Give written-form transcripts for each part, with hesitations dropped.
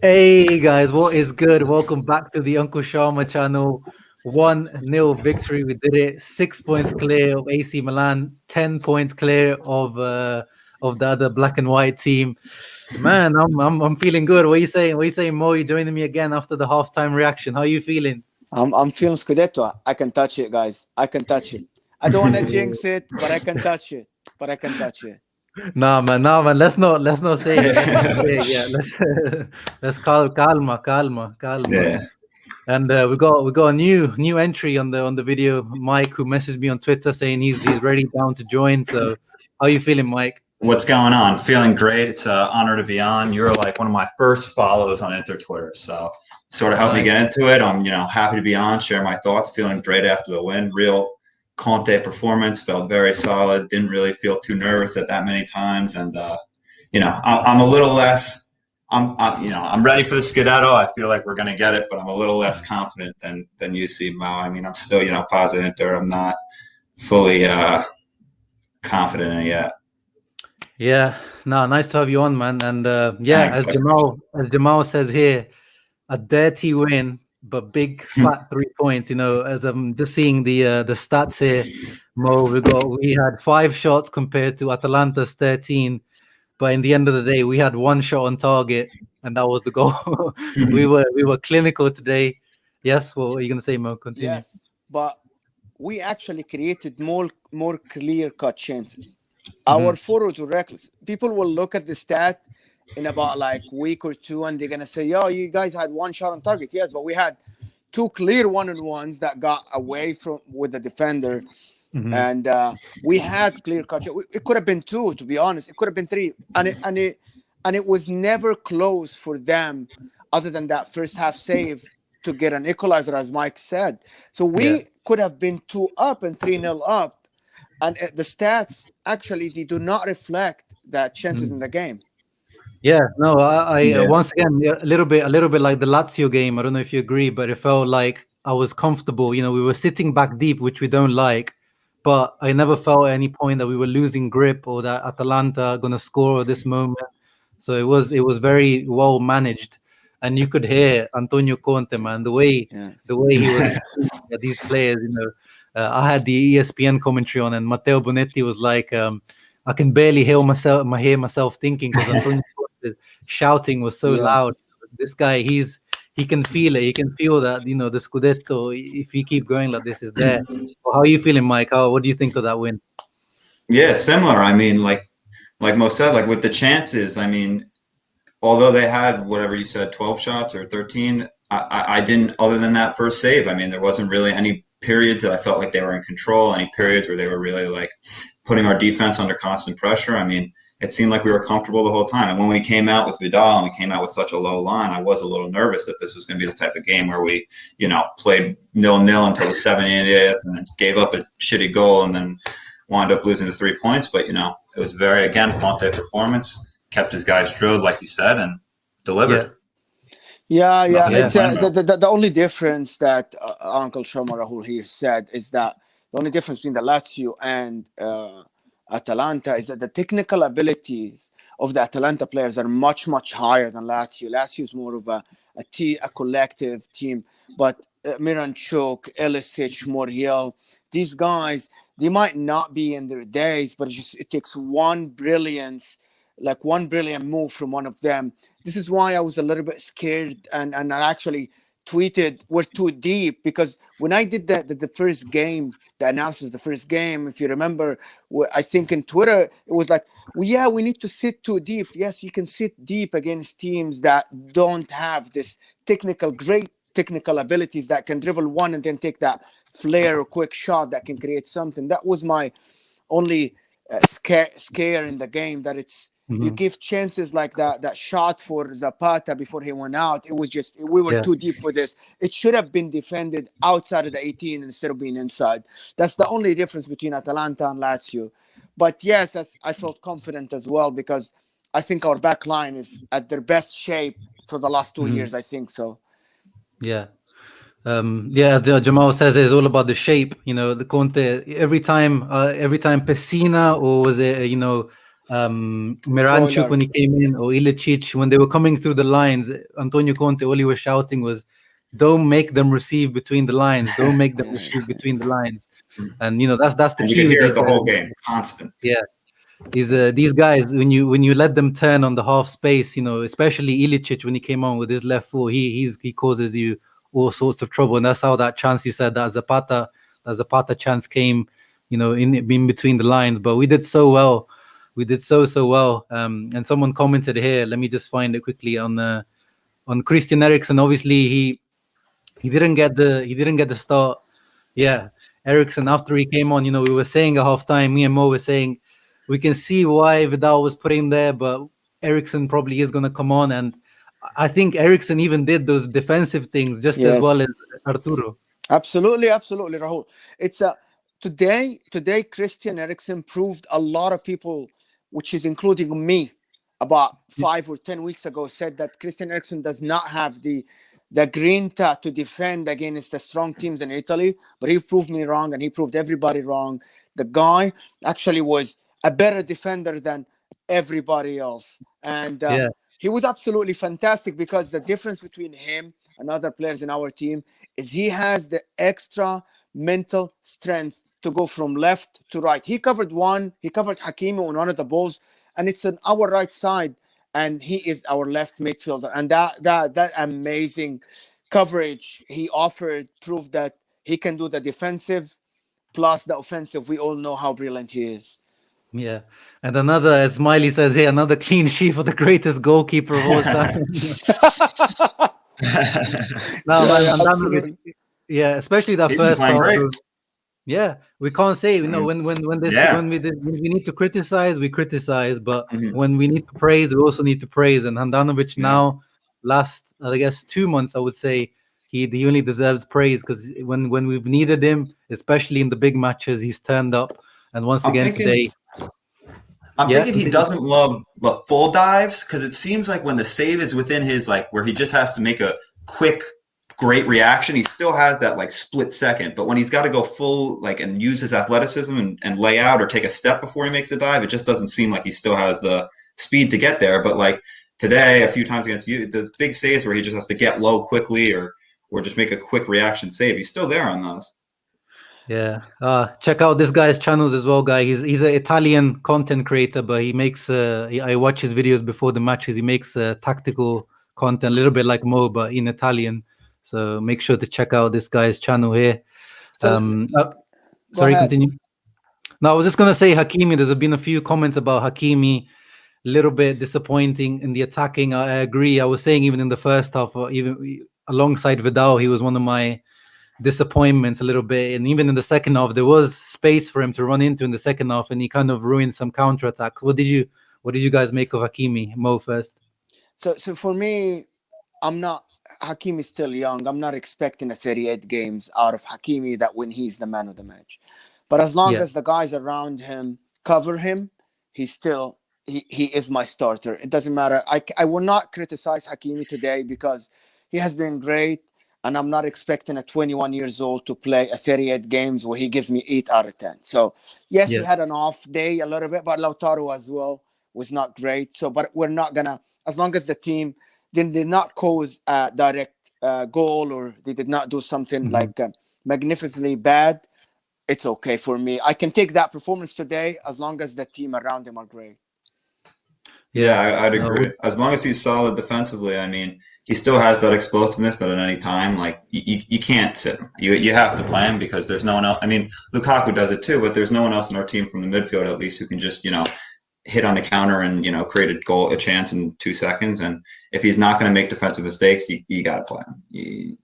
Hey guys, what is good? Welcome back to the Uncle Sharma channel. 1-0 victory. We did it. 6 points clear of AC Milan, 10 points clear of the other black and white team. Man, I'm feeling good. What are you saying? What are you saying, Mo? You joining me again after the halftime reaction. How are you feeling? I'm feeling Scudetto. I can touch it, guys. I can touch it. I don't want to jinx it, but I can touch it. Nah, man. Let's not say it. Yeah, let's calma. Yeah. And we got a new entry on the video. Mike, who messaged me on Twitter saying he's ready down to join. So how you feeling, Mike? What's going on? Feeling great. It's an honor to be on. You're like one of my first follows on Inter Twitter, so sort of helped me get into it. I'm happy to be on, share my thoughts. Feeling great after the win. Real Conte performance. Felt very solid. Didn't really feel too nervous at that many times, and I'm a little less. I'm ready for the SCUDETTO. I feel like we're going to get it, but I'm a little less confident than you see, Mo. I mean, I'm still positive Inter. I'm not fully confident in it yet. Yeah, no, nice to have you on, man. And Thanks, as Jamal says here, a dirty win, but big fat 3 points. As I'm just seeing the stats here, Mo, we had 5 shots compared to Atalanta's 13, but in the end of the day, we had 1 shot on target, and that was the goal. we were clinical today. Yes, what are you gonna say, Mo? Continue. Yes, but we actually created more clear-cut chances. Our forwards were reckless. People will look at the stat in about like week or two, and they're gonna say, "Yo, you guys had 1 shot on target." Yes, but we had 2 clear one-on-ones that got away from with the defender, and we had clear cut. It could have been 2, to be honest. It could have been 3, and it was never close for them, other than that first half save to get an equalizer, as Mike said. So we could have been 2 up and 3-0 up, and the stats actually they do not reflect that chances in the game. Yeah, no, I once again a little bit like the Lazio game. I don't know if you agree, but it felt like I was comfortable. We were sitting back deep, which we don't like, but I never felt at any point that we were losing grip or that Atalanta are gonna score at this moment. So it was very well managed, and you could hear Antonio Conte, man, the way he was speaking at these players. I had the ESPN commentary on, and Matteo Bonetti was like, I can barely hear myself thinking because Antonio Conte shouting was so loud. This guy, he can feel it. He can feel that the Scudetto, if he keep going like this, is there. Well, how are you feeling, Mike? What do you think of that win? Yeah, similar. I mean, like Mo said, like with the chances, I mean, although they had whatever you said, 12 shots or 13, I didn't, other than that first save, I mean, there wasn't really any periods that I felt like they were in control, any periods where they were really like putting our defense under constant pressure. I mean, it seemed like we were comfortable the whole time. And when we came out with Vidal and we came out with such a low line, I was a little nervous that this was going to be the type of game where we, played 0-0 until the 70th and then gave up a shitty goal and then wound up losing the 3 points. But, it was very, again, Conte performance, kept his guys drilled, like you said, and delivered. Yeah. It's the only difference that Uncle Sharma Rahul here said is that the only difference between the Lazio and Atalanta is that the technical abilities of the Atalanta players are much, much higher than Lazio. Lazio is more of a collective team, but Miranchuk, Elisic, Muriel, these guys, they might not be in their days, but it takes one brilliant move from one of them. This is why I was a little bit scared and I actually tweeted we're too deep, because when I did the first game, the analysis of the first game, if you remember, I think in Twitter it was like, we need to sit too deep. Yes, you can sit deep against teams that don't have this great technical abilities that can dribble one and then take that flare or quick shot that can create something. That was my only scare in the game, that it's you give chances like that shot for Zapata before he went out. It was just, we were too deep for this. It should have been defended outside of the 18 instead of being inside. That's the only difference between Atalanta and Lazio. But yes, I felt confident as well, because I think our back line is at their best shape for the last 2 years. I think so. Yeah. As Jamal says, it's all about the shape. The Conte, every time Pessina, or was it Miranchuk when he came in, or Ilicic when they were coming through the lines. Antonio Conte, all he was shouting was, "Don't make them receive between the lines. Don't make them receive between the lines." And that's the and key. You could hear with it the whole game, constant. Yeah. These guys, when you let them turn on the half space, especially Ilicic when he came on with his left foot, he causes you all sorts of trouble, and that's how that chance you said that Zapata chance came, in between the lines. But we did so well, so well. And someone commented here. Let me just find it quickly on Christian Eriksen. Obviously, he didn't get the start. Yeah, Eriksen after he came on, we were saying at halftime, me and Mo were saying, we can see why Vidal was put in there, but Eriksen probably is going to come on. And I think Eriksen even did those defensive things just as well as Arturo. Absolutely, Rahul. It's today Christian Eriksen proved a lot of people, which is including me, about 5 or 10 weeks ago, said that Christian Eriksen does not have the grinta to defend against the strong teams in Italy. But he proved me wrong, and he proved everybody wrong. The guy actually was a better defender than everybody else, and he was absolutely fantastic, because the difference between him and other players in our team is he has the extra mental strength to go from left to right. He covered Hakimi on one of the balls, and it's on our right side, and he is our left midfielder. And that amazing coverage he offered proved that he can do the defensive plus the offensive. We all know how brilliant he is. Yeah, and another, as Smiley says here, another clean sheet for the greatest goalkeeper of all time. Yeah, especially that first half. Yeah, we can't say when we need to criticize, we criticize, but when we need to praise, we also need to praise. And Handanovic now, last 2 months, I would say he only deserves praise, because when we've needed him, especially in the big matches, he's turned up. And once again today. I'm thinking he doesn't love full dives, because it seems like when the save is within his, where he just has to make a quick, great reaction, he still has that split second. But when he's got to go full, and use his athleticism and lay out or take a step before he makes the dive, it just doesn't seem like he still has the speed to get there. But today, a few times against you, the big saves where he just has to get low quickly or just make a quick reaction save, he's still there on those. Yeah, check out this guy's channels as well, guy. He's an Italian content creator, but he makes. I watch his videos before the matches. He makes tactical content, a little bit like Mo, but in Italian. So make sure to check out this guy's channel here. Sorry, continue. No, I was just gonna say Hakimi. There's been a few comments about Hakimi, a little bit disappointing in the attacking. I agree. I was saying even in the first half, even alongside Vidal, he was one of my disappointments a little bit. And even in the second half, there was space for him to run into in the second half, and he kind of ruined some counterattacks. What did you guys make of Hakimi? Mo first. So for me, Hakimi's still young. I'm not expecting a 38 games out of Hakimi that when he's the man of the match. But as long as the guys around him cover him, he is my starter. It doesn't matter. I will not criticize Hakimi today, because he has been great. And I'm not expecting a 21 years old to play a 38 games where he gives me 8 out of 10. So, yes, he had an off day a little bit, but Lautaro as well was not great. So, but we're not going to, as long as the team did not cause a direct goal, or they did not do something magnificently bad, it's okay for me. I can take that performance today as long as the team around him are great. Yeah, I'd agree. As long as he's solid defensively, I mean, he still has that explosiveness that at any time, you can't sit him. You have to play him, because there's no one else. I mean, Lukaku does it too, but there's no one else in our team from the midfield, at least, who can just, hit on a counter and, create a chance in 2 seconds. And if he's not going to make defensive mistakes, you got to play him.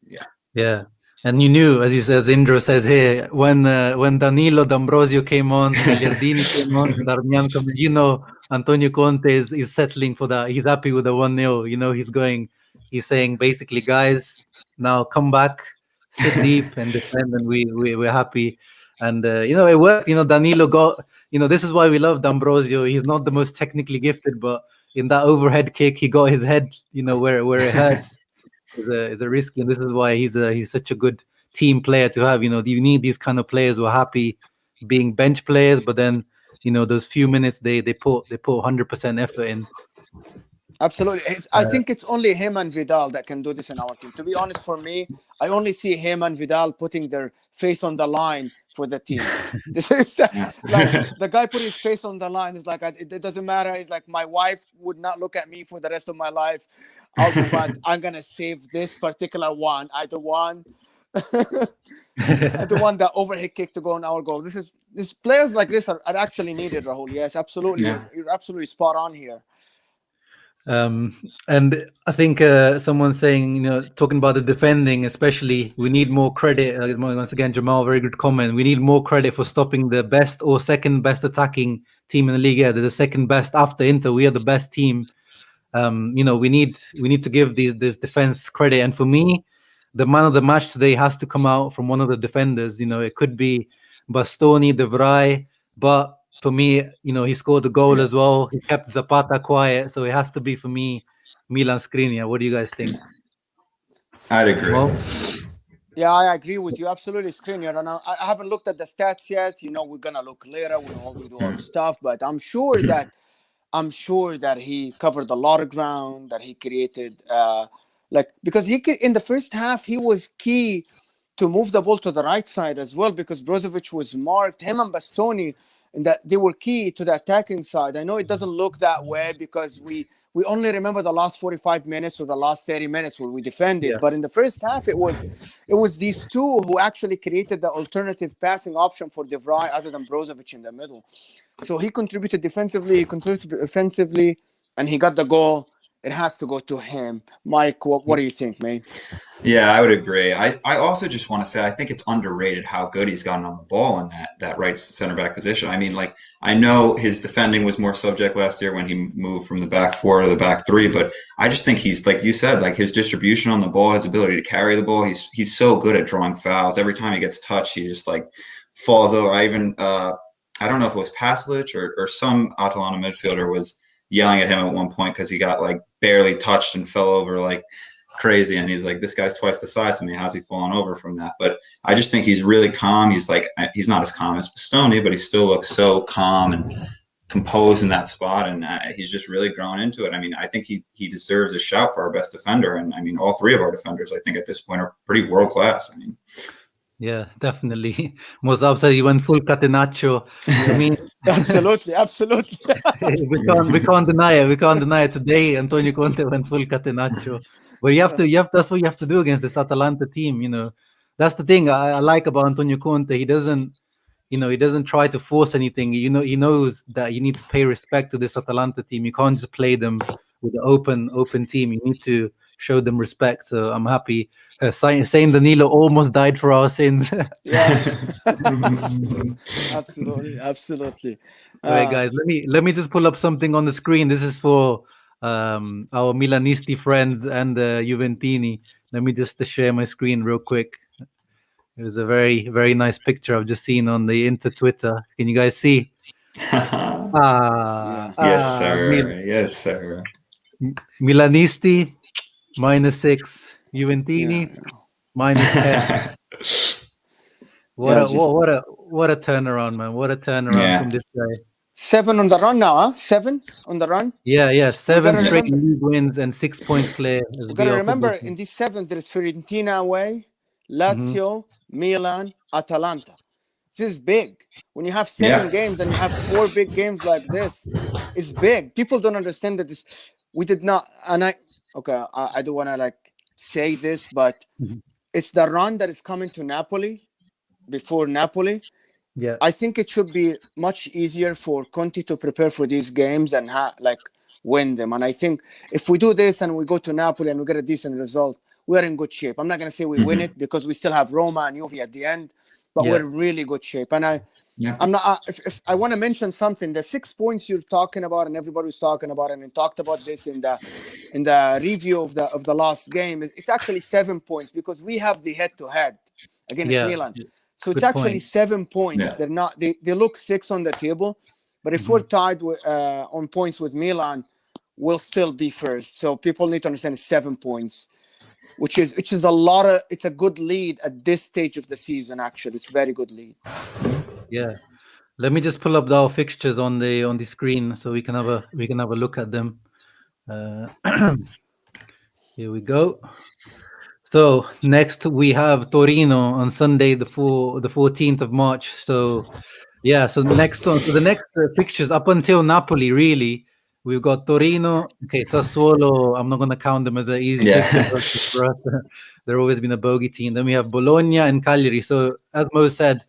Yeah. And you knew, as he says, Indra says here, when Danilo D'Ambrosio came on, Gagliardini came on, Darmian came, Antonio Conte is settling for that. He's happy with the 1-0. He's saying basically, guys, now come back, sit deep and defend, and we're happy. And it worked. Danilo got. This is why we love D'Ambrosio. He's not the most technically gifted, but in that overhead kick, he got his head, where it hurts. Is a risky, and this is why he's such a good team player to have. You need these kind of players who are happy being bench players, but then those few minutes they put 100% effort in. Absolutely. I think it's only him and Vidal that can do this in our team. To be honest, for me, I only see him and Vidal putting their face on the line for the team. This is like the guy put his face on the line. Is like, it doesn't matter. It's like my wife would not look at me for the rest of my life. But I'm gonna save this particular one. I don't want that overhead kick to go on our goal. These players like this are actually needed, Rahul. Yes, absolutely. Yeah. You're absolutely spot on here. And I think someone's saying, talking about the defending, especially, we need more credit. Once again, Jamal, very good comment. We need more credit for stopping the best or second best attacking team in the league. Yeah, they're the second best after Inter. We are the best team. We need to give this defense credit. And for me, the man of the match today has to come out from one of the defenders. It could be Bastoni, De Vrij, but for me, he scored the goal as well. He kept Zapata quiet, so it has to be for me, Milan Skriniar. What do you guys think? I'd agree. Well, yeah, I agree with you. Absolutely, Skriniar. And I haven't looked at the stats yet. We're gonna look later when we do our stuff. But I'm sure that he covered a lot of ground. That he created, because in the first half he was key to move the ball to the right side as well, because Brozovic was marked. Him and Bastoni, and that they were key to the attacking side. I know it doesn't look that way because we only remember the last 45 minutes or the last 30 minutes where we defended. Yeah. But in the first half, it was these two who actually created the alternative passing option for De Vrij other than Brozovic in the middle. So he contributed defensively, he contributed offensively, and he got the goal. It has to go to him. Mike, what do you think, mate? Yeah, I would agree. I also just want to say I think it's underrated how good he's gotten on the ball in that right center back position. I mean, I know his defending was more subject last year when he moved from the back four to the back three, but I just think he's, like you said, his distribution on the ball, his ability to carry the ball, he's so good at drawing fouls. Every time he gets touched, he just falls over. I don't know if it was Paslic or some Atalanta midfielder was yelling at him at one point because he got barely touched and fell over crazy, and he's like, this guy's twice the size of me, how's he falling over from that? But I just think he's really calm. He's not as calm as Bastoni, but he still looks so calm and composed in that spot, and he's just really grown into it. I mean, I think he deserves a shout for our best defender, and I mean, all three of our defenders I think at this point are pretty world class. I mean, yeah, definitely. Mozab said he went full Catenaccio. I mean, absolutely. we can't deny it. We can't deny it. Today, Antonio Conte went full Catenaccio. But that's what you have to do against this Atalanta team. That's the thing I like about Antonio Conte. He doesn't try to force anything. He knows that you need to pay respect to this Atalanta team. You can't just play them with the open team. You need to show them respect. So I'm happy. Saying Danilo almost died for our sins. Yes. Absolutely. All right, guys, let me just pull up something on the screen. This is for our Milanisti friends and Juventini. Let me just share my screen real quick. It was a very, very nice picture I've just seen on the Inter Twitter. Can you guys see? Yes, sir. Yes, sir. Milanisti -6, Juventini -10. What a turnaround, man! What a turnaround from this guy. 7 on the run now, huh? 7 on the run. Yeah. 7 straight league wins and 6 points clear. You gotta remember, in these 7, there is Fiorentina away, Lazio, Milan, Atalanta. This is big. When you have 7 games and you have 4 big games like this, it's big. People don't understand that this. We did not, and I don't want to say this, but it's the run that is coming to Napoli before Napoli. Yeah, I think it should be much easier for Conte to prepare for these games and win them. And I think if we do this and we go to Napoli and we get a decent result, we're in good shape. I'm not going to say we win it because we still have Roma and Juve at the end, but we're in really good shape. And I'm not. If I want to mention something, the 6 points you're talking about and everybody was talking about, and talked about this in the review of the last game, it's actually 7 points because we have the head-to-head against Milan. So it's actually 7 points. Yeah. They're not. They look 6 on the table, but if we're tied on points with Milan, we'll still be first. So people need to understand it's 7 points, which is a lot of. It's a good lead at this stage of the season. Actually, it's a very good lead. Yeah, Let me just pull up our fixtures on the screen so we can have a look at them. Here we go. So next we have Torino on Sunday, the 14th of March. So yeah, so next one, so the next fixtures up until Napoli, really, we've got Torino. Okay, Sassuolo. I'm not going to count them as an easy fixture for us. They've always been a bogey team. Then we have Bologna and Cagliari. So as Mo said,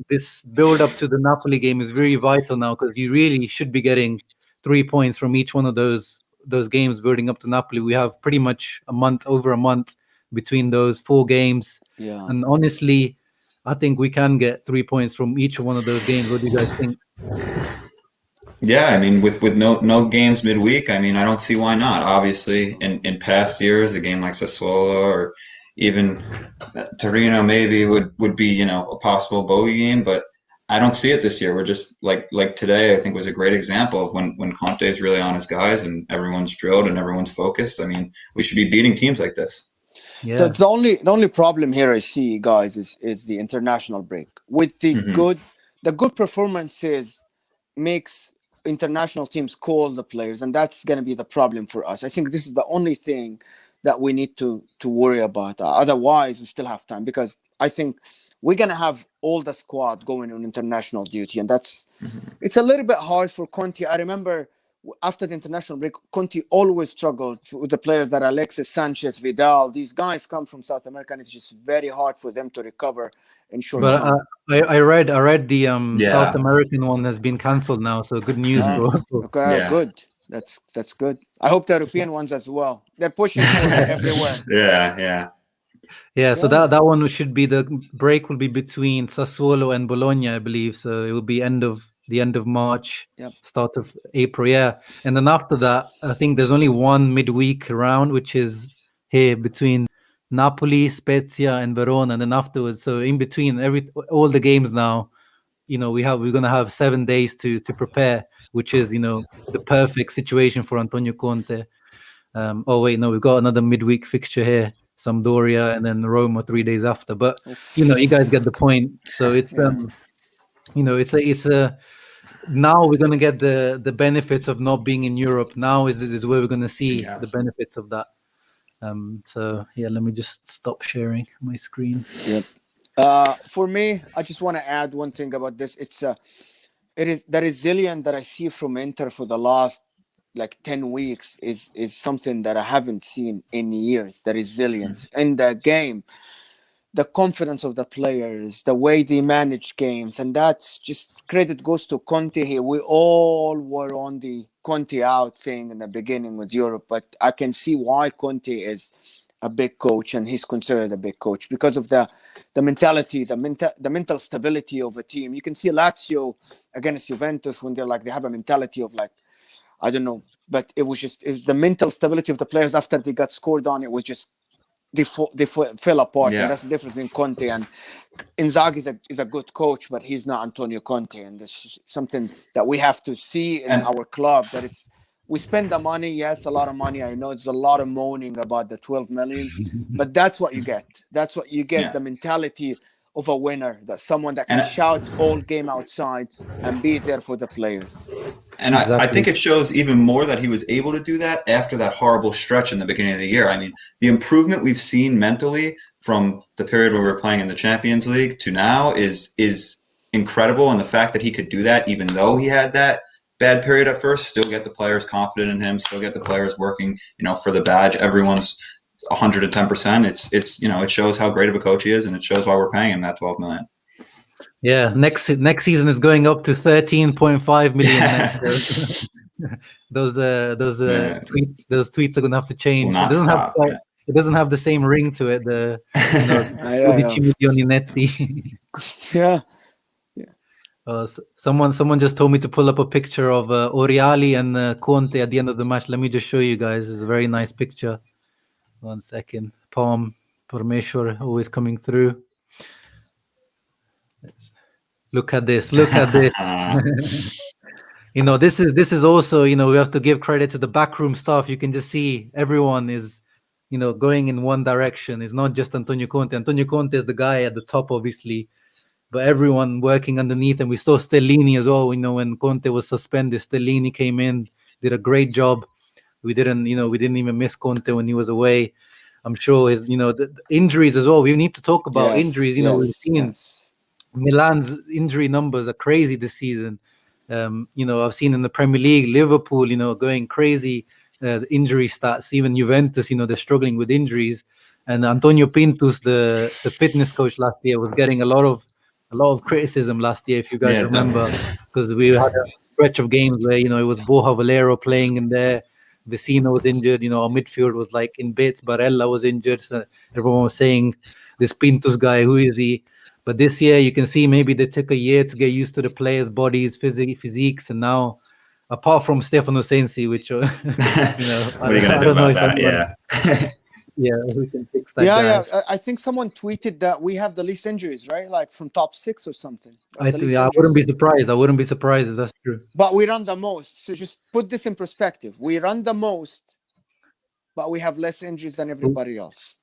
this build up to the Napoli game is very vital now, because you really should be getting 3 points from each one of those games building up to Napoli. We have pretty much over a month between those 4 games. Yeah. And honestly, I think we can get 3 points from each one of those games. What do you guys think? Yeah, I mean, with no games midweek, I mean, I don't see why not. Obviously, in past years, a game like Sassuolo or even Torino maybe would be, a possible bogey game, but I don't see it this year. We're just like today, I think was a great example of when Conte is really on his guys and everyone's drilled and everyone's focused. I mean, we should be beating teams like this. Yeah. The only problem here I see, guys, is the international break. With the good performances makes international teams call the players, and that's going to be the problem for us. I think this is the only thing that we need to worry about. Otherwise, we still have time, because I think we're going to have all the squad going on international duty, and that's it's a little bit hard for Conte. I remember after the international break, Conte always struggled with the players that Alexis Sanchez, Vidal, these guys come from South America, and it's just very hard for them to recover in short time. I read the South American one has been cancelled now, so good news, bro. Okay, good. That's good. I hope the European ones as well. They're pushing for it everywhere. Yeah, so that one should be, the break will be between Sassuolo and Bologna, I believe. So it will be the end of March, start of April. Yeah, and then after that, I think there's only one midweek round, which is here between Napoli, Spezia, and Verona, and then afterwards. So in between all the games now, we're gonna have 7 days to prepare, which is the perfect situation for Antonio Conte. Oh wait, no, we've got another midweek fixture here, Sampdoria, and then Roma 3 days after. But you guys get the point. So it's it's a now we're gonna get the benefits of not being in Europe. Now is where we're gonna see the benefits of that. So yeah, let me just stop sharing my screen. For me, I just want to add one thing about this. It is the resilience that I see from Inter for the last 10 weeks is something that I haven't seen in years. The resilience in the game, the confidence of the players, the way they manage games, and that's just credit goes to Conte here. We all were on the Conte out thing in the beginning with Europe, but I can see why Conte is a big coach, and he's considered a big coach because of the mentality, the mental stability of a team. You can see Lazio against Juventus when they have a mentality of I don't know, but it was the mental stability of the players after they got scored on. It was just they fell apart, and that's the difference between Conte and Inzaghi. Is a good coach, but he's not Antonio Conte, and this is something that we have to see in our club. That we spend the money, yes, a lot of money. I know it's a lot of moaning about the 12 million, but that's what you get. That's what you get. The mentality of a winner, that someone that can shout all game outside and be there for the players. And I think it shows even more that he was able to do that after that horrible stretch in the beginning of the year. I mean, the improvement we've seen mentally from the period where we were playing in the Champions League to now is incredible. And the fact that he could do that, even though he had that bad period at first, still get the players confident in him, still get the players working, for the badge. Everyone's 110%. It shows how great of a coach he is, and it shows why we're paying him that 12 million. Yeah, next season is going up to 13.5 million. Those tweets are gonna have to change. It doesn't have the same ring to it. The 12 milioni netti. Yeah. Someone just told me to pull up a picture of Oriali and Conte at the end of the match. Let me just show you guys. It's a very nice picture. 1 second. Palm Parmeshwar always coming through. Look at this. This is also, we have to give credit to the backroom staff. You can just see everyone is, going in one direction. It's not just Antonio Conte. Antonio Conte is the guy at the top, obviously. but everyone working underneath. And we saw Stellini as well. When Conte was suspended, Stellini came in, did a great job. We didn't even miss Conte when he was away. I'm sure the injuries as well. We need to talk about injuries. We've seen Milan's injury numbers are crazy this season. I've seen in the Premier League, Liverpool, going crazy. The injury stats, even Juventus, they're struggling with injuries. And Antonio Pintus, the fitness coach last year, was getting a lot of criticism last year, if you guys remember, because we had a stretch of games where it was Borja Valero playing in there. Vecino was injured. Our midfield was like in bits. Barella was injured. So everyone was saying, this Pintus guy, who is he? But this year, you can see maybe they took a year to get used to the players' bodies, physiques, and now, apart from Stefano Sensi, which what are you going to do about that? Yeah, we can fix that guy. Yeah. I think someone tweeted that we have the least injuries, right? Like from top 6 or something. I wouldn't be surprised. I wouldn't be surprised if that's true. But we run the most. So just put this in perspective. We run the most, but we have less injuries than everybody else.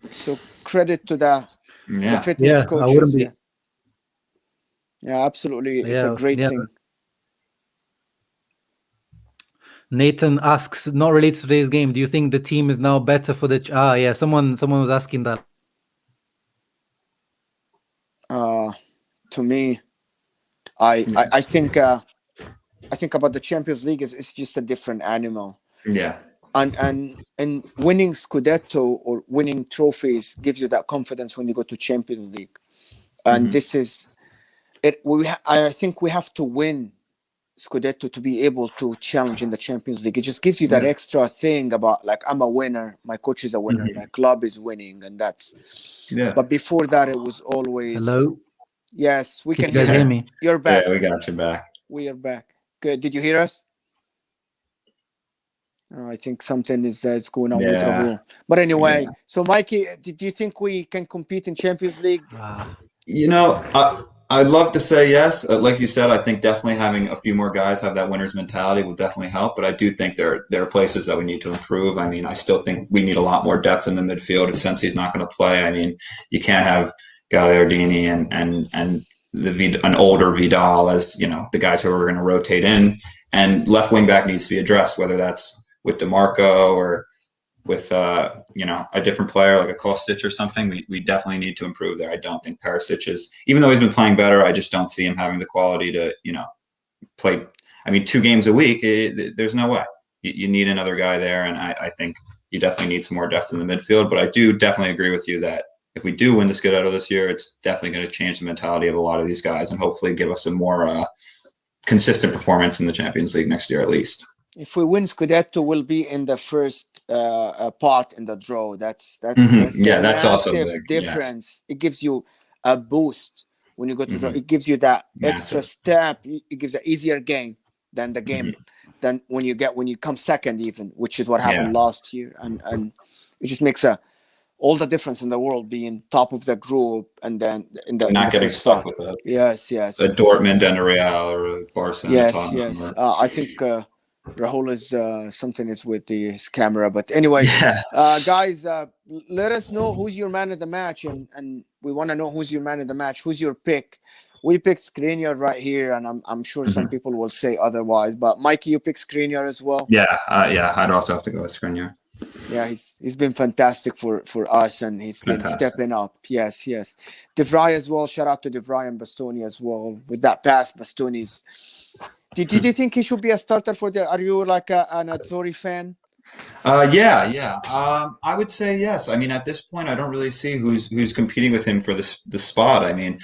So credit to the fitness coaches. I wouldn't be. Yeah, absolutely. It's a great thing. Nathan asks, not related to today's game, do you think the team is now better for the... someone was asking that. To me, I think about the Champions League it's just a different animal. Yeah. And winning Scudetto or winning trophies gives you that confidence when you go to Champions League. And this is it. I think we have to win Scudetto to be able to challenge in the Champions League. It just gives you that extra thing about, like, I'm a winner, my coach is a winner, my club is winning, and that's But before that, it was always... Hello? Yes, we can you hear me. You're back. Yeah, we got you back. We are back. Good. Did you hear us? I think something is going on with Rahul. But anyway, so Mikey, do you think we can compete in Champions League? I'd love to say yes. Like you said, I think definitely having a few more guys have that winner's mentality will definitely help. But I do think there are places that we need to improve. I mean, I still think we need a lot more depth in the midfield. If Sensi's not going to play, I mean, you can't have Gagliardini and an older Vidal as the guys who are going to rotate in. And left wing back needs to be addressed, whether that's with DeMarco or with a different player like a Kostic or something. We definitely need to improve there. I don't think Perisic is, even though he's been playing better, I just don't see him having the quality to play. I mean, 2 games a week, there's no way. You need another guy there, and I think you definitely need some more depth in the midfield. But I do definitely agree with you that if we do win the Scudetto this year, it's definitely going to change the mentality of a lot of these guys and hopefully give us a more consistent performance in the Champions League next year at least. If we win Scudetto, we'll be in the first pot in the draw. That's that's also a big difference. Yes. It gives you a boost when you go to draw. It gives you that extra step. It gives an easier game than the game than when you come second, even, which is what happened last year. And it just makes all the difference in the world being top of the group and then not getting stuck with it. Yes. A Dortmund and a Real or a Barca. Yes. I think Rahul is something is with his camera, but anyway, guys, let us know who's your man of the match, and we want to know who's your man of the match. Who's your pick? We picked Skriniar right here, and I'm sure some people will say otherwise. But Mikey, you picked Skriniar as well. Yeah, I'd also have to go with Skriniar. Yeah, he's been fantastic for us, and he's been stepping up. Yes. De Vrij as well. Shout out to De Vrij and Bastoni as well. With that pass, Bastoni's. Did you think he should be a starter for the? Are you like an Azzurri fan? Yeah. I would say yes. I mean, at this point, I don't really see who's competing with him for the spot. I mean,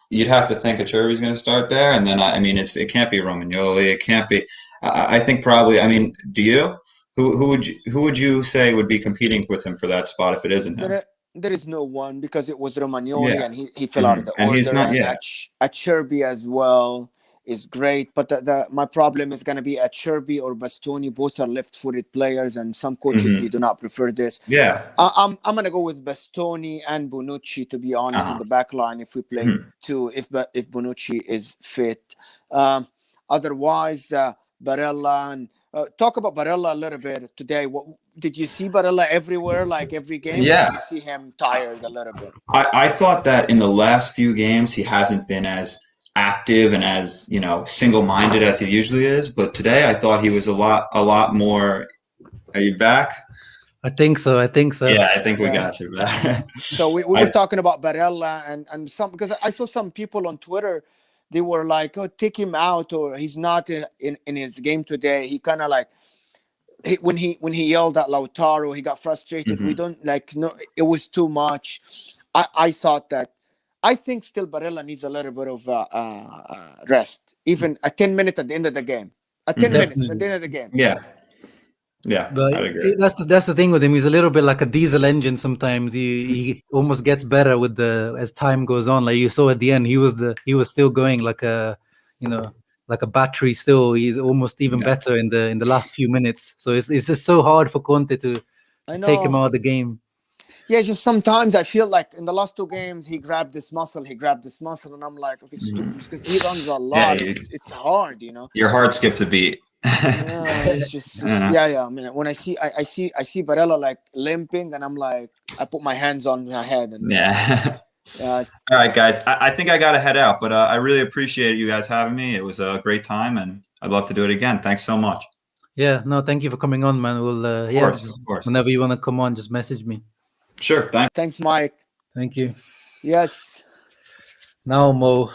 you'd have to think Acerbi's going to start there, and then it can't be Romagnoli. It can't be. I think probably. I mean, do you? Who would you say would be competing with him for that spot if it isn't him? There is no one, because it was Romagnoli and he fell out of the order. And he's not Acerbi as well is great, but my problem is going to be Acerbi or Bastoni. Both are left-footed players, and some coaches do not prefer this. Yeah, I'm going to go with Bastoni and Bonucci, to be honest, in the back line if we play two, if Bonucci is fit. Otherwise, Barella and talk about Barella a little bit today. did you see Barella everywhere, like every game? Yeah. Or did you see him tired a little bit? I thought that in the last few games he hasn't been as active and as, you know, single-minded as he usually is. But today I thought he was a lot more. Are you back? I think so. Yeah, I think we got you back. So we were talking about Barella and some, because I saw some people on Twitter, they were like, "Oh, take him out," or "He's not in his game today." He kind of like when he yelled at Lautaro, he got frustrated. We don't like, no, it was too much. I thought that. I think still Barella needs a little bit of rest, even a 10 minutes at the end of the game. 10 minutes at the end of the game. Yeah, but I'd agree. that's the thing with him. He's a little bit like a diesel engine. Sometimes he almost gets better with as time goes on. Like you saw at the end, he was still going like a, you know, like a battery. Still, he's almost even better in the last few minutes. So it's just so hard for Conte to take him out of the game. Yeah, just sometimes I feel like in the last 2 games he grabbed this muscle, and I'm like, okay, because he runs a lot. It's hard, you know. Your heart skips a beat. Yeah, it's just yeah. I mean, when I see Barella like limping, and I'm like, I put my hands on my head. And, all right, guys. I think I got to head out, but I really appreciate you guys having me. It was a great time, and I'd love to do it again. Thanks so much. Yeah, no, thank you for coming on, man. We'll of course. Whenever you want to come on, just message me. Sure. Thanks, Mike. Thank you. Yes. Now, Mo,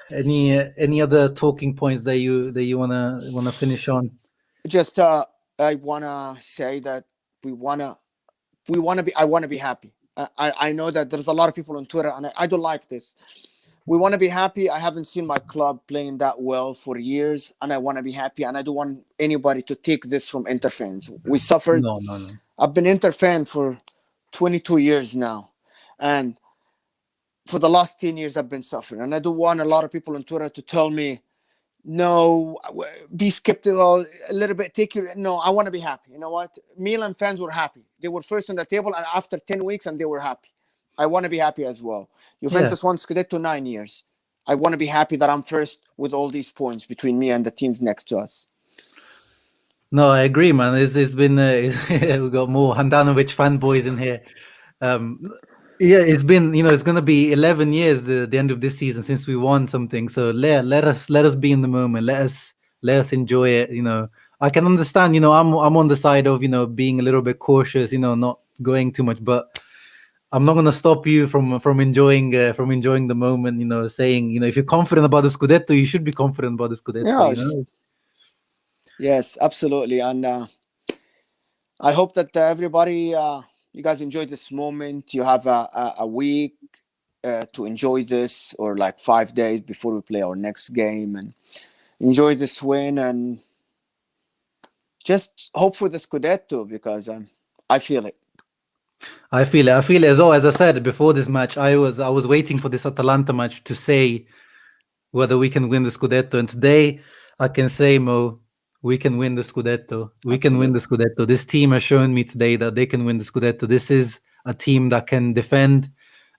any other talking points that you wanna finish on? Just I wanna say that I wanna be happy. I know that there's a lot of people on Twitter, and I don't like this. We want to be happy. I haven't seen my club playing that well for years, and I want to be happy. And I don't want anybody to take this from Inter fans. We suffered. No. I've been Inter fan for 22 years now, and for the last 10 years I've been suffering. And I don't want a lot of people on Twitter to tell me, no, be skeptical a little bit. No, I want to be happy. You know what? Milan fans were happy. They were first on the table, and after 10 weeks, and they were happy. I want to be happy as well. Juventus won Scudetto 9 years. I want to be happy that I'm first with all these points between me and the teams next to us. No, I agree, man. It's been we got more Handanovic fanboys in here. Yeah, it's been, it's gonna be 11 years the end of this season since we won something. So let us be in the moment. Let us enjoy it. I can understand. I'm on the side of being a little bit cautious. Not going too much, but I'm not gonna stop you from enjoying the moment. Saying if you're confident about the Scudetto, you should be confident about the Scudetto. Yeah, yes, absolutely, and I hope that everybody. You guys enjoy this moment. You have a week to enjoy this, or like 5 days before we play our next game, and enjoy this win, and just hope for the Scudetto, because I feel it. I feel it as well. As I said before this match, I was waiting for this Atalanta match to say whether we can win the Scudetto, and today I can say, Mo, we can win the Scudetto. We can win the Scudetto. This team has shown me today that they can win the Scudetto. This is a team that can defend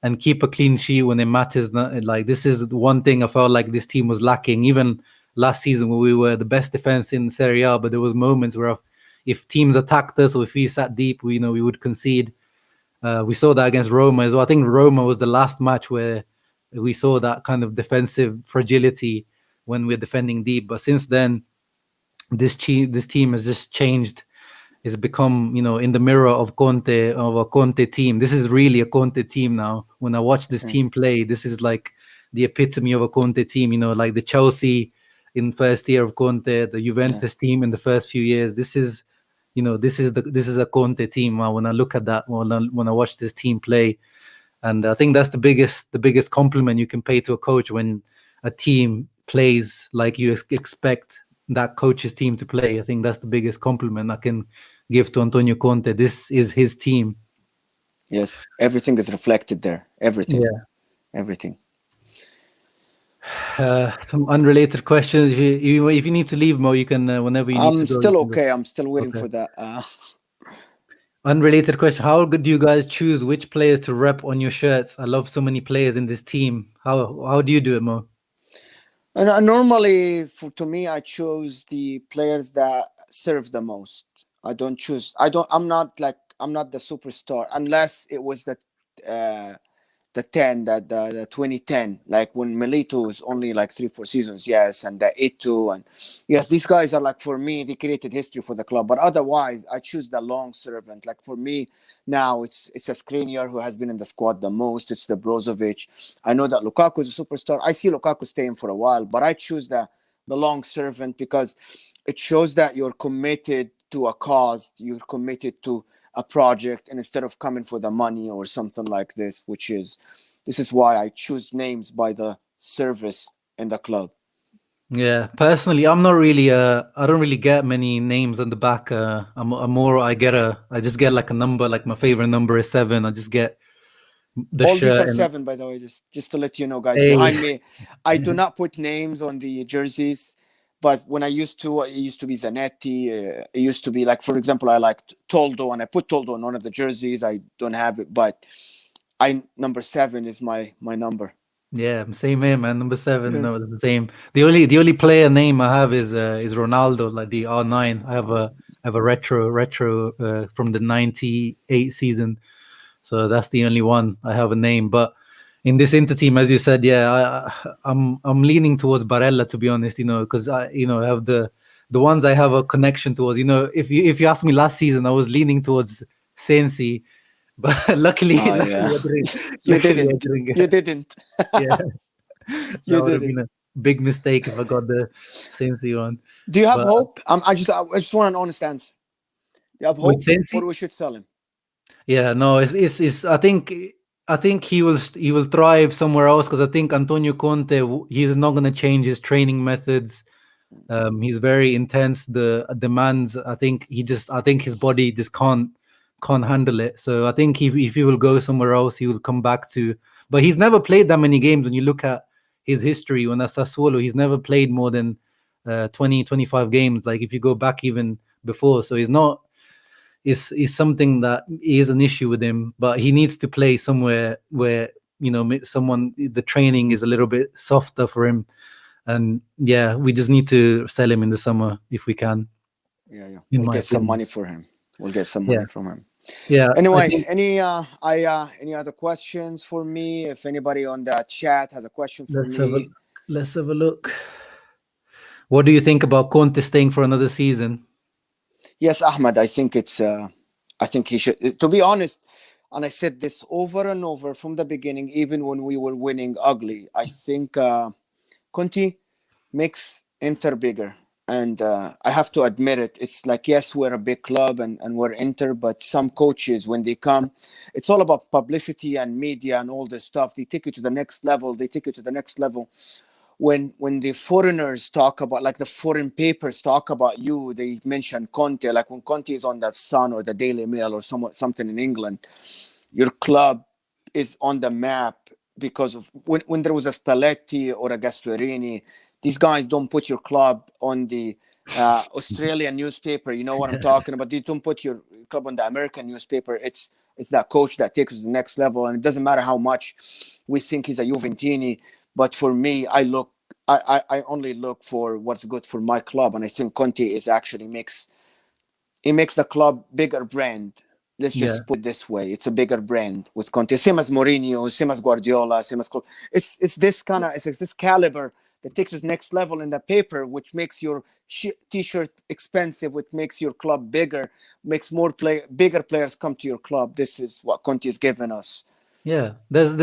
and keep a clean sheet when it matters. Like, this is one thing I felt like this team was lacking. Even last season, where we were the best defense in Serie A, but there was moments where if teams attacked us or if we sat deep, we would concede. We saw that against Roma as well. I think Roma was the last match where we saw that kind of defensive fragility when we're defending deep. But since then, this team has just changed. It's become, in the mirror of a Conte team. This is really a Conte team now. When I watch this team play, this is like the epitome of a Conte team. Like the Chelsea in first year of Conte, the Juventus team in the first few years. This is a Conte team. When I look at that, when I watch this team play, and I think that's the biggest compliment you can pay to a coach, when a team plays like you expect that coach's team to play. I think that's the biggest compliment I can give to Antonio Conte. This is his team. Yes, everything is reflected there. Everything. Yeah. Everything. Some unrelated questions. If you need to leave, Mo, you can whenever you need to go. I'm still okay. I'm still waiting for that. Unrelated question. How do you guys choose which players to rep on your shirts? I love so many players in this team. How do you do it, Mo? And normally, to me, I chose the players that serve the most. I don't choose. I'm not the superstar unless it was the 2010, like when Milito was only like 3-4 seasons, yes, and the Ito, and yes, these guys are like, for me, they created history for the club. But otherwise, I choose the long servant. Like for me now, it's a Skriniar who has been in the squad the most. It's the Brozovic. I know that Lukaku is a superstar. I see Lukaku staying for a while, but I choose the long servant because it shows that you're committed to a cause. You're committed to a project, and instead of coming for the money or something like this, this is why I choose names by the service in the club. Yeah, personally, I'm not really. I don't really get many names on the back. I'm more. I just get like a number. Like my favorite number is 7. I just get the all shirt. These are 7, by the way. Just to let you know, guys, Hey. behind me, I do not put names on the jerseys. But when it used to be Zanetti. It used to be like, for example, I liked Toldo, and I put Toldo on one of the jerseys. I don't have it, but number 7 is my number. Yeah, same here, man. Number 7, yes. No, it's the same. The only player name I have is Ronaldo, like the R9. I have a retro from the 98 season, so that's the only one I have a name. But in this Inter team, as you said, yeah, I'm leaning towards Barella, to be honest. Because I have the ones I have a connection towards. If you ask me last season, I was leaning towards Sensi. But luckily, you didn't. You didn't. Yeah, that would have been a big mistake if I got the Sensi one. Do you have hope? I just want an honest answer. Do you have hope, or we should sell him? Yeah, no, it's. I think he will thrive somewhere else, because I think Antonio Conte, he's not going to change his training methods. He's very intense. The demands. I think his body just can't handle it. So I think if he will go somewhere else, he will come back to. But he's never played that many games. When you look at his history, when at Sassuolo, he's never played more than 20-25 games. Like if you go back even before, so he's not. Is something that is an issue with him. But he needs to play somewhere where the training is a little bit softer for him. And yeah, we just need to sell him in the summer if we can. Yeah. We'll get some money for him. We'll get some money from him. Yeah. Anyway, any other questions for me? If anybody on the chat has a question for me, let's have a look. What do you think about Conte staying for another season? Yes, Ahmed. I think I think he should. To be honest, and I said this over and over from the beginning, even when we were winning ugly. I think Conte makes Inter bigger. And I have to admit it. It's like, yes, we're a big club and we're Inter, but some coaches, when they come, it's all about publicity and media and all this stuff. They take you to the next level. When the foreigners talk about, like the foreign papers talk about you, they mention Conte. Like when Conte is on that Sun or the Daily Mail or something in England, your club is on the map because of when there was a Spalletti or a Gasperini. These guys don't put your club on the Australian newspaper. You know what I'm talking about? They don't put your club on the American newspaper. It's that coach that takes us to the next level. And it doesn't matter how much we think he's a Juventini. But for me, I only look for what's good for my club. And I think Conte is actually makes the club bigger brand. Let's just put it this way. It's a bigger brand with Conte. Same as Mourinho, same as Guardiola, same as... It's this caliber that takes it next level in the paper, which makes your t-shirt expensive, which makes your club bigger, makes bigger players come to your club. This is what Conte is giving us. Yeah, there's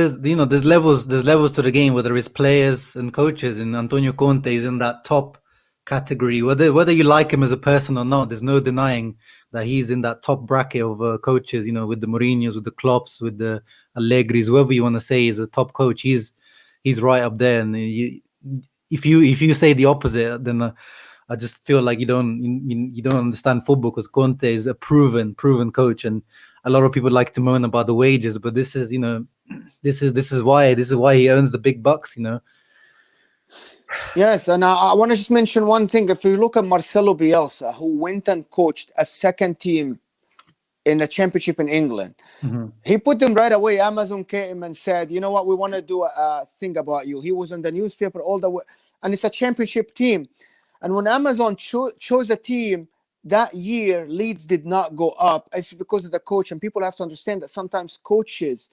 levels to the game, whether it's players and coaches, and Antonio Conte is in that top category. Whether you like him as a person or not, there's no denying that he's in that top bracket of coaches. With the Mourinhos, with the Klopps, with the Allegris, whoever you want to say is a top coach. He's right up there. And if you say the opposite, then I just feel like you don't understand football, because Conte is a proven coach, and a lot of people like to moan about the wages, but this is why he earns the big bucks. Yes, and I want to just mention one thing. If you look at Marcelo Bielsa, who went and coached a second team in the championship in England, he put them right away. Amazon came and said, you know what, we want to do a thing about you. He was in the newspaper all the way, and it's a championship team. And when Amazon chose a team, that year Leeds did not go up. It's because of the coach, and people have to understand that sometimes coaches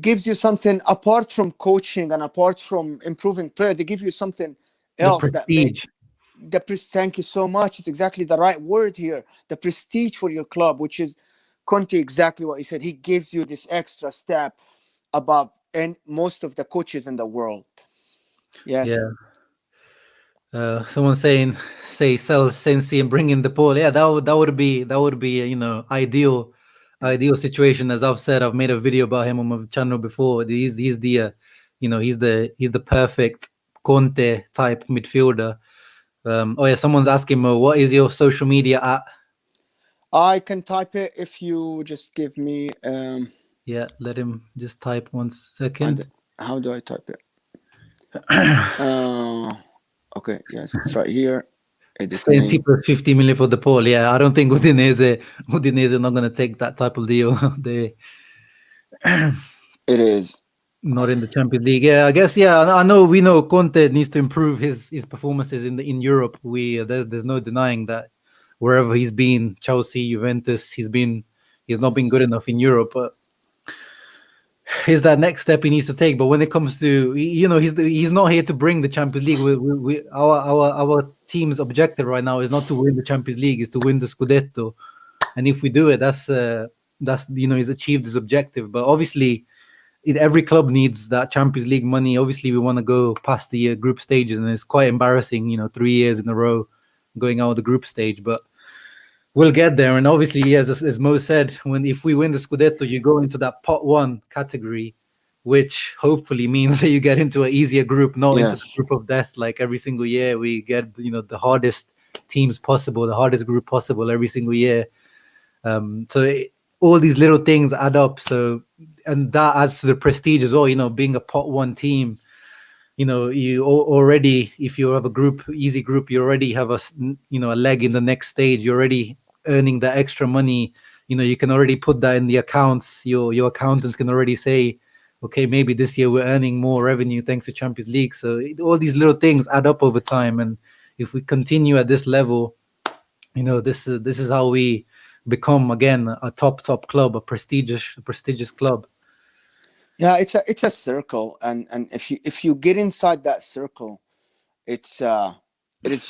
gives you something apart from coaching and apart from improving player. They give you something else the prestige. Thank you so much. It's exactly the right word here. The prestige for your club, which is Conte, exactly what he said. He gives you this extra step above and most of the coaches in the world. Yes. Yeah. Someone say sell Sensi and bring in the Paul. Yeah, that would be ideal situation. As I've said, I've made a video about him on my channel before. He's the he's the perfect Conte type midfielder. Oh yeah, someone's asking Mo, what is your social media at? I can type it if you just give me. Yeah, let him just type 1 second. How do I type it? Okay, yes, it's right here. Sensi plus 50 million for the Paul. Yeah, I don't think Udinese not going to take that type of deal. It is not in the Champions League. Yeah, I guess. Yeah, I know. We know Conte needs to improve his performances in Europe. There's no denying that wherever he's been, Chelsea, Juventus, he's not been good enough in Europe. But is that next step he needs to take? But when it comes to he's not here to bring the Champions League. Our team's objective right now is not to win the Champions League, is to win the Scudetto. And if we do it, that's he's achieved his objective. But obviously, every club needs that Champions League money. Obviously, we want to go past the group stages, and it's quite embarrassing, 3 years in a row going out of the group stage. But we'll get there. And obviously, yes, as Mo said, if we win the Scudetto, you go into that pot 1 category, which hopefully means that you get into an easier group, not into the group of death. Like every single year, we get the hardest teams possible, the hardest group possible every single year. All these little things add up. And that adds to the prestige as well. Being a pot 1 team, you already, if you have easy group, you already have a leg in the next stage. You're already earning that extra money. You can already put that in the accounts. Your accountants can already say, okay, maybe this year we're earning more revenue thanks to Champions League. So all these little things add up over time. And if we continue at this level, this is how we become again a top club, a prestigious club. Yeah, it's a circle, and if you get inside that circle, it is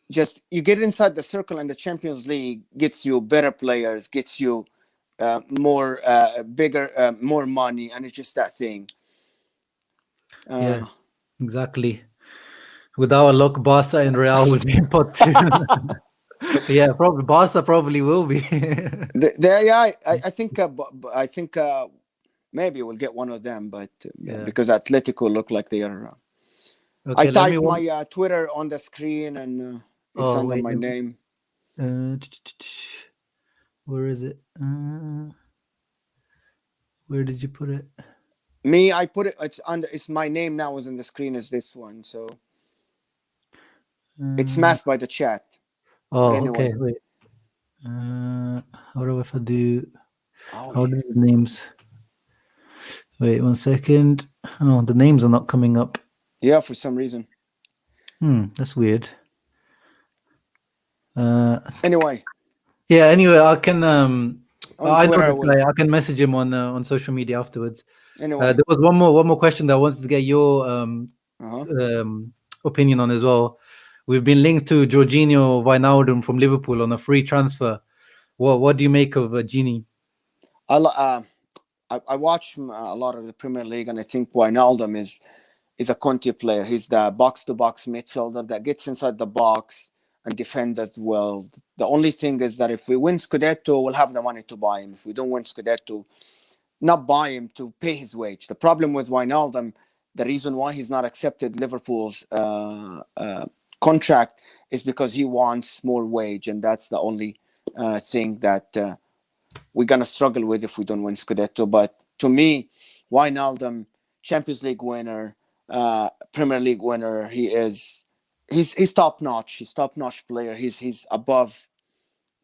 just you get inside the circle, and the Champions League gets you better players, gets you more bigger, more money, and it's just that thing. Yeah, exactly. With our luck, Barca and Real will be in pot 2. Yeah, probably Barca will be. I think maybe we'll get one of them, but because Atletico look like they are. Okay, I typed my Twitter on the screen, and it's under my name. Where is it? Where did you put it? Me, I put it. It's my name now. Is on the screen as this one, so it's masked by the chat. Oh, anyway. Okay. Wait. How do I do? How do the names? Wait 1 second. Oh, the names are not coming up. Yeah, for some reason. That's weird. Anyway. Yeah. Anyway, I can. I know this guy. I can message him on social media afterwards. Anyway, there was one more question that I wanted to get your opinion on as well. We've been linked to Jorginho Wijnaldum from Liverpool on a free transfer. What do you make of Gini? I watch a lot of the Premier League, and I think Wijnaldum is a Conte player. He's the box-to-box midfielder that gets inside the box and defends as well. The only thing is that if we win Scudetto, we'll have the money to buy him. If we don't win Scudetto, not buy him, to pay his wage. The problem with Wijnaldum, the reason why he's not accepted Liverpool's contract is because he wants more wage, and that's the only thing that we're gonna struggle with if we don't win Scudetto. But to me, Wijnaldum, Champions League winner, Premier League winner, he's top notch. He's top notch player. He's above.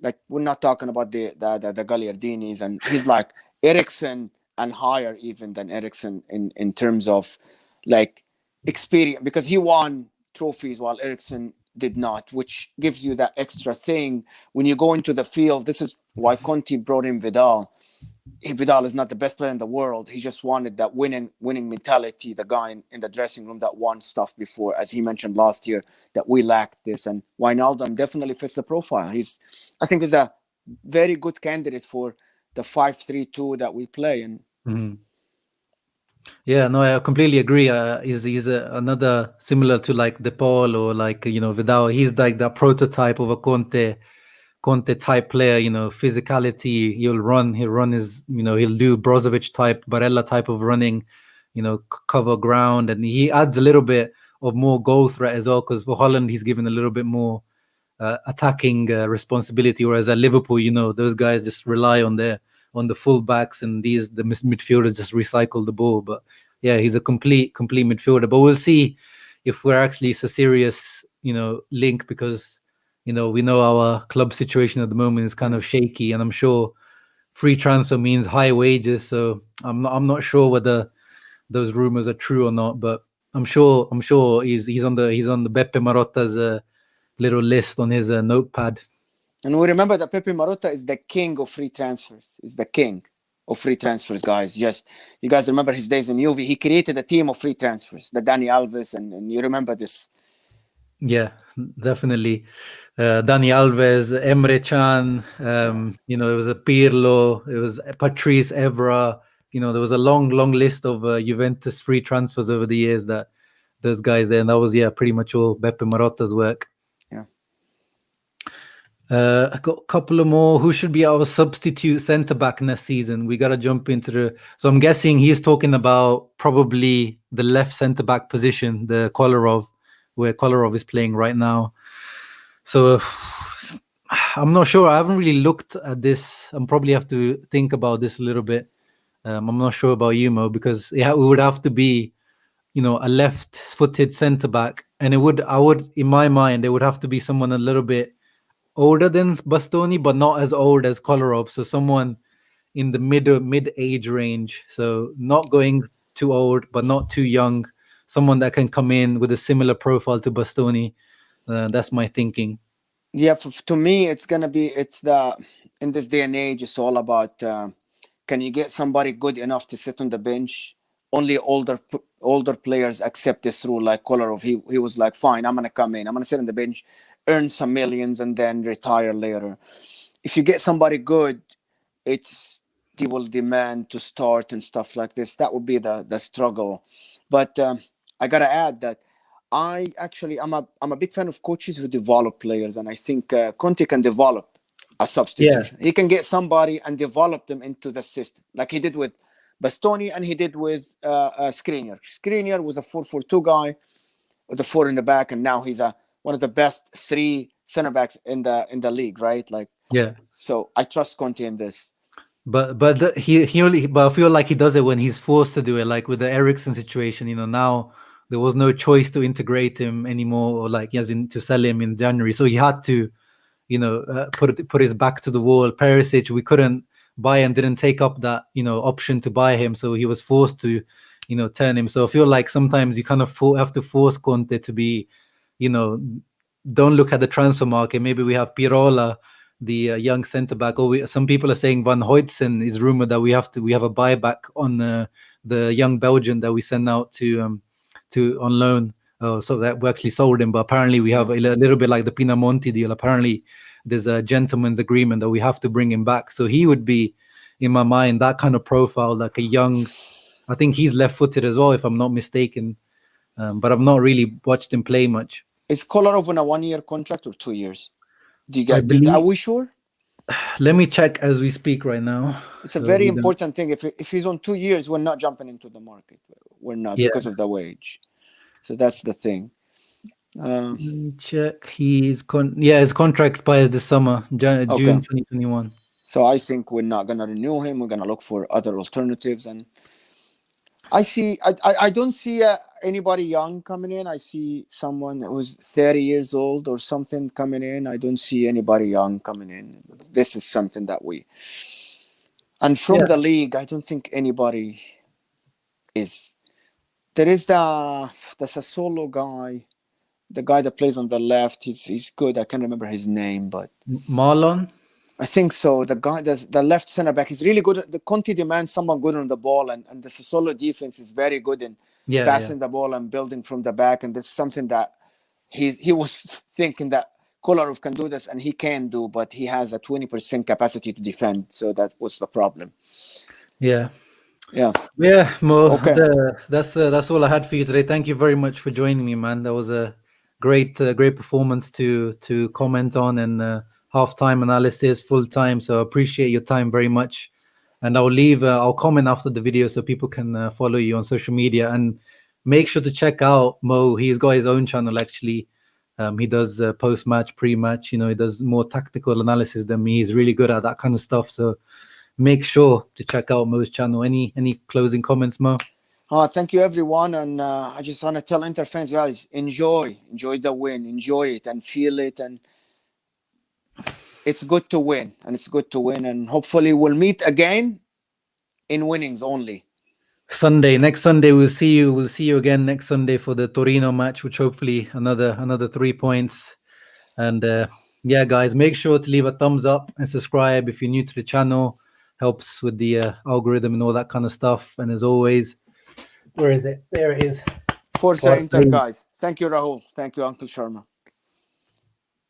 Like, we're not talking about the Gagliardinis, and he's like Eriksen and higher even than Eriksen in terms of like experience, because he won trophies while Eriksen did not, which gives you that extra thing when you go into the field. This is why Conte brought in Vidal. Vidal is not the best player in the world. He just wanted that winning mentality, the guy in the dressing room that won stuff before, as he mentioned last year, that we lacked this. And Wijnaldum definitely fits the profile. I think he's a very good candidate for the 5-3-2 that we play. And yeah, no, I completely agree. He's another similar to like De Paul or like, Vidal. He's like that prototype of a Conte type player, physicality. He'll run his, he'll do Brozovic type, Barella type of running, cover ground. And he adds a little bit of more goal threat as well, because for Holland, he's given a little bit more attacking responsibility. Whereas at Liverpool, those guys just rely on the full backs, and the midfielders just recycle the ball. But yeah, he's a complete midfielder. But we'll see if we're actually a serious, link, because we know our club situation at the moment is kind of shaky, and I'm sure free transfer means high wages. So I'm not sure whether those rumors are true or not, but I'm sure he's on the Beppe Marotta's little list on his notepad. And we remember that Pepe Marotta is the king of free transfers. He's the king of free transfers, guys. Yes, you guys remember his days in Juve. He created a team of free transfers, the Dani Alves, and you remember this. Yeah, definitely. Dani Alves, Emre Can, it was a Pirlo, it was Patrice Evra. There was a long list of Juventus free transfers over the years that those guys there, and that was pretty much all Beppe Marotta's work. Yeah. I got a couple of more. Who should be our substitute centre back next season? We got to jump into so I'm guessing he's talking about probably the left centre back position, the Kolarov, where Kolarov is playing right now. So I'm not sure. I haven't really looked at this. I'm probably have to think about this a little bit. I'm not sure about you, Mo, because we would have to be, a left-footed centre back, and in my mind, it would have to be someone a little bit older than Bastoni, but not as old as Kolarov. So someone in the mid-age range. So not going too old, but not too young. Someone that can come in with a similar profile to Bastoni. That's my thinking. Yeah, to me, in this day and age, it's all about can you get somebody good enough to sit on the bench? Only older players accept this rule. Like Kolarov, he was like, fine, I'm gonna come in, I'm gonna sit on the bench, earn some millions, and then retire later. If you get somebody good, they will demand to start and stuff like this. That would be the struggle. But I gotta add that I'm a big fan of coaches who develop players, and I think Conte can develop a substitution. Yeah. He can get somebody and develop them into the system, like he did with Bastoni and he did with Skriniar. Skriniar was a 4-4-2 guy with a 4 in the back, and now he's one of the best 3 center backs in the league, right? Like, yeah. So I trust Conte in this. But I feel like he does it when he's forced to do it, like with the Eriksen situation. Now there was no choice to integrate him anymore, or like to sell him in January, so he had to, put his back to the wall. Perisic, we couldn't buy him, didn't take up that option to buy him, so he was forced to turn him. So I feel like sometimes you kind of have to force Conte to be, don't look at the transfer market. Maybe we have Pirola, the young centre back, or some people are saying Van Hoytsen is rumored that we have a buyback on the young Belgian that we send out to on loan. So that we actually sold him, but apparently we have a little bit like the Pinamonti deal. Apparently there's a gentleman's agreement that we have to bring him back. So he would be, in my mind, that kind of profile, like a young. I think he's left-footed as well, if I'm not mistaken. But I've not really watched him play much. Is Kolarov on a 1-year contract or 2 years? Are we sure? Let me check as we speak right now. It's a very important thing. If he's on 2 years, we're not jumping into the market. We're not because of the wage. So that's the thing. Let me check. His contract expires this summer, June 2021. So I think we're not gonna renew him. We're gonna look for other alternatives, and I don't see anybody young coming in. I see someone who's 30 years old or something coming in. I don't see anybody young coming in. This is something that and from the league, I don't think anybody is. There is the Sassuolo guy. The guy that plays on the left, he's good. I can't remember his name, but Marlon. I think so. The guy, the left center back, is really good. The Conte demands someone good on the ball, and the Sassuolo defense is very good in passing the ball and building from the back. And that's something that he was thinking that Kolarov can do this, and he can do, but he has a 20% capacity to defend. So that was the problem. Yeah, Mo. Okay. That's all I had for you today. Thank you very much for joining me, man. That was a great performance to comment on, and half-time analysis, full time. So I appreciate your time very much. And I'll comment after the video so people can follow you on social media, and make sure to check out Mo. He's got his own channel actually. He does post-match, pre-match. He does more tactical analysis than me. He's really good at that kind of stuff. So make sure to check out Mo's channel. Any closing comments, Mo? Thank you, everyone. And I just want to tell Inter fans, guys, enjoy the win, enjoy it and feel it. And it's good to win, and hopefully we'll meet again in winnings only. Next Sunday, we'll see you again next Sunday for the Torino match, which hopefully another 3 points. And yeah, guys, make sure to leave a thumbs up and subscribe if you're new to the channel. Helps with the algorithm and all that kind of stuff. And as always, where is it? There it is. Forza Inter, guys. Thank you, Rahul. Thank you, Uncle Sharma.